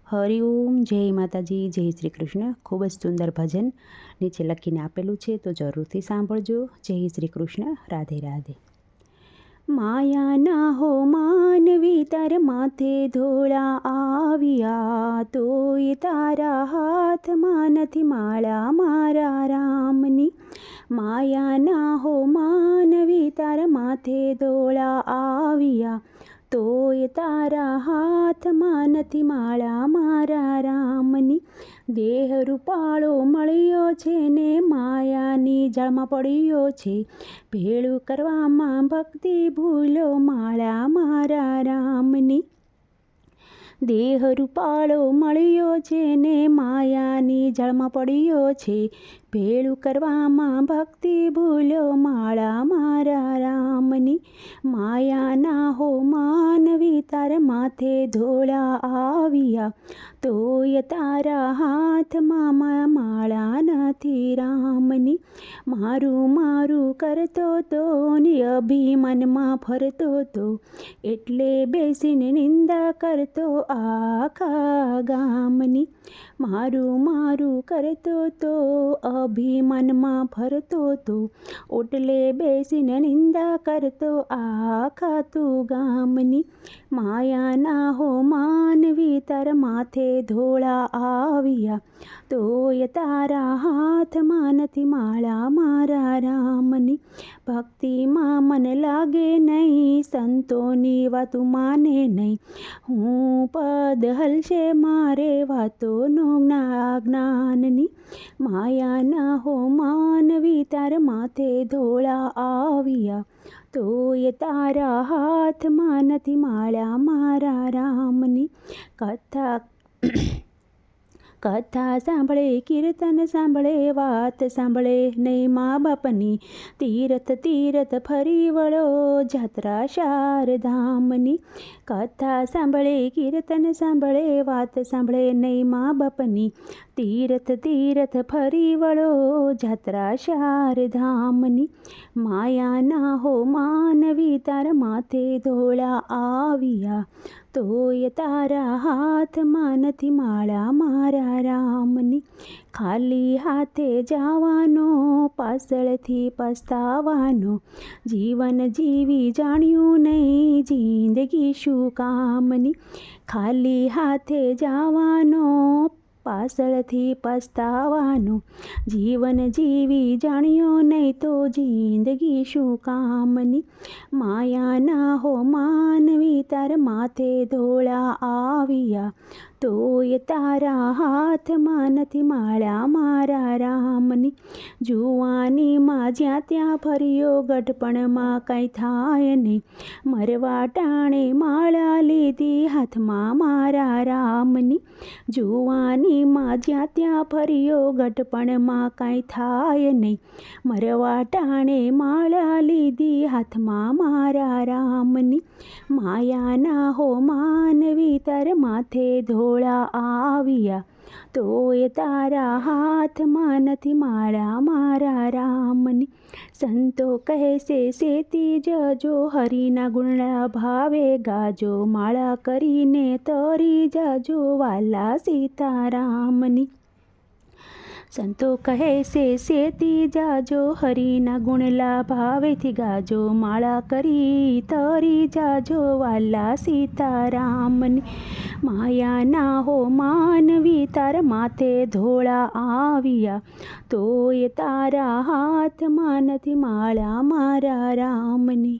હરિઓમ, જય માતાજી, જય શ્રી કૃષ્ણ. ખૂબ જ સુંદર ભજન નીચે લખીને આપેલું છે, તો જરૂરથી સાંભળજો. જય શ્રી કૃષ્ણ. રાધે રાધે. માયાના હો માનવી તાર માથે ધોળા આવ્યા, તોય તારા હાથમાં નથી માળા મારા રામની. માયાના હો માનવી તાર માથે ધોળા આવ્યા, તોય તારા હાથમાં નથી માળા મારા રામની. દેહ રૂપાળો મળ્યો છે ને માયાની જાળમાં પડ્યો છે, ભેળું કરવામાં ભક્તિ ભૂલો માળા મારા રામની. દેહ રૂપાળો મળ્યો છે ને માયાની જાળમાં પડ્યો છે, ભેળું કરવામાં ભક્તિ ભૂલો માળા મારા રામની. માયાના હો માનવી તાર માથે ધોળા આવ્યા, તોય તારા હાથમાં માળા નથી રામની. મારું મારું કરતો તો ને અભિમાનમાં ફરતો તો, એટલે બેસીને નિંદા કરતો આખા ગામની. મારું મારું કરતો તો અભિમાનમાં ફરતો તો, ઓટલે બેસીને નિંદા કરતો આખા તું ગામની. માયાના હો માનવી તાર માથે ધોળા આવ્યા, તોય તારા હાથમાં નથી માળા મારા રામની. ભક્તિમાં મન લાગે નહીં, સંતોની વાતું માને નહીં, હું પદ હલશે મારે વાતોનો જ્ઞાનની. માયાના હો માનવી તાર માથે ધોળા આવ્યા, તોય તારા હાથમાં નથી માળા મારા રામની. કથા સાંભળે, કીર્તન સાંભળે, વાત સાંભળે નહીં મા બાપની, તીરથ તીરથ ફરી વળો જાત્રા શારધામની. કથા સાંભળે, કીર્તન સાંભળે, વાત સાંભળે નહીં મા બાપની, તીરથ તીરથ ફરી વળો જાત્રા શારધામની. માયાના હો માનવી તાર માથે ધોળા આવ્યા, તોય તારા હાથમાં નથી માળા મારા રામની. ખાલી હાથે જવાનો, પાછળથી પસ્તાવાનો, જીવન જીવી જાણ્યું નહીં, જિંદગી શું કામની. ખાલી હાથે જવાનો, પાછળથી પસ્તાવાનો, જીવન જીવી જાણ્યો નહીં, તો જિંદગી શું કામની. માયાના હો માનવી તાર માથે ધોળા આવ્યા, તોય તારા હાથમાં નથી માળા મારા રામની. જુવાનીમાં જ્યાં ત્યાં ફર્યો, ગઢપણમાં કંઈ થાય નહીં, મરવા ટાણે માળા લીધી હાથમાં મારા રામની. જુવાનીમાં જ્યાં ત્યાં ફર્યો, ગઢપણમાં કંઈ થાય નહીં, મરવા ટાણે માળા લીધી હાથમાં મારા રામની. માયાના હો માનવી તાર માથે ધોળા આવ્યા, તોય તારા હાથમાં નથી માળા મારા રામની. સંતો કહેશે સેતી જજો, હરિના ગુણના ભાવે ગાજો, માળા કરીને તરી જાજો વાલા સીતારામની. સંતો કહે છે સેતી જાજો, હરિના ગુણલા ભાવેથી ગાજો, માળા કરી તરી જાજો વાલા સીતારામની. માયાના હો માનવી તાર માથે ધોળા આવ્યા, તોય તારા હાથમાં નથી માળા મારા રામની.